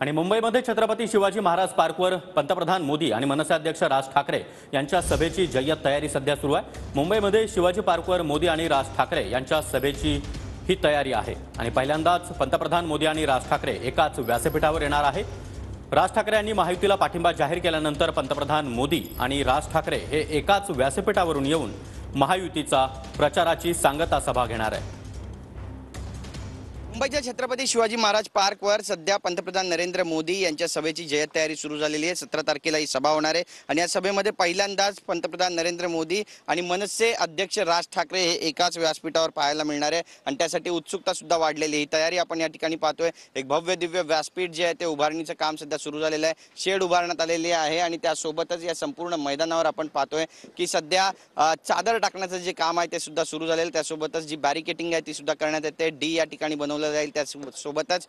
आणि मुंबईमध्ये छत्रपती शिवाजी महाराज पार्कवर पंतप्रधान मोदी आणि मनसे अध्यक्ष राज ठाकरे यांच्या सभेची जय्यत तयारी सध्या सुरू आहे। मुंबईमध्ये शिवाजी पार्कवर मोदी आणि राज ठाकरे यांच्या सभेची ही तयारी आहे आणि पहिल्यांदाच पंतप्रधान मोदी आणि राज ठाकरे एकाच व्यासपीठावर येणार आहेत। राज ठाकरे यांनी महायुतीला पाठिंबा जाहीर केल्यानंतर पंतप्रधान मोदी आणि राज ठाकरे हे एकाच व्यासपीठावरून येऊन महायुतीचा प्रचाराची सांगता सभा घेणार आहे। मुंबईच्या छत्रपती शिवाजी महाराज पार्कवर सध्या पंतप्रधान नरेंद्र मोदी यांच्या सभेची जय्यत तयारी सुरू झालेली आहे। 17 तारखेला ही सभा होणार आहे आणि या सभेमध्ये पहिल्यांदाच पंतप्रधान नरेंद्र मोदी आणि मनसे अध्यक्ष राज ठाकरे हे एकाच व्यासपीठावर पाहायला मिळणार आहे आणि त्यासाठी उत्सुकता सुद्धा वाढलेली आहे। ही तयारी आपण या ठिकाणी पाहतोय। एक भव्य दिव्य व्यासपीठ जे आहे ते उभारणीचं काम सध्या सुरू झालेलं आहे। शेड उभारण्यात आलेली आहे आणि त्यासोबतच या संपूर्ण मैदानावर आपण पाहतोय की सध्या चादर टाकण्याचं जे काम आहे ते सुद्धा सुरू झालेलं आहे। त्यासोबतच जी बॅरिकेटिंग आहे ती सुद्धा करण्यात येते। डी या ठिकाणी बनवलं जाईल। त्यासोबतच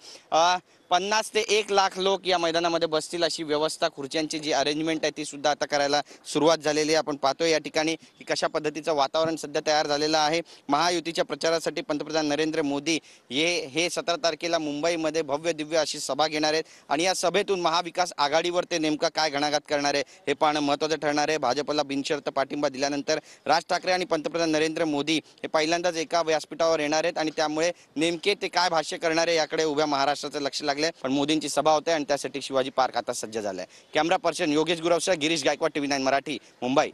50 ते 1 लाख लोक या मैदानामध्ये बसतील अशी व्यवस्था, खुर्च्यांची जी अरेंजमेंट आहे ती सुद्धा आता करायला सुरुवात झालेली आहे। आपण पाहतोय या ठिकाणी की कशा पद्धतीचं वातावरण सध्या तयार झालेलं आहे। महायुतीच्या प्रचारासाठी पंतप्रधान नरेंद्र मोदी हे 17 तारखेला मुंबईमध्ये भव्य दिव्य अशी सभा घेणार आहेत आणि या सभेतून महाविकास आघाडीवर ते नेमका काय घणाघात करणार आहे हे पाहणं महत्त्वाचं ठरणार आहे। भाजपला बिनशर्त पाठिंबा दिल्यानंतर राज ठाकरे आणि पंतप्रधान नरेंद्र मोदी हे पहिल्यांदाच एका व्यासपीठावर येणार आहेत आणि त्यामुळे नेमके ते काय भाष्य करणारे याकडे उभ्या महाराष्ट्राचं लक्ष लागले। पण मोदींची सभा होते आणि त्यासाठी शिवाजी पार्क आता सज्ज झालाय। कॅमेरा पर्सन योगेश गुरवसह गिरीश गायकवाड, TV9 मराठी, मुंबई।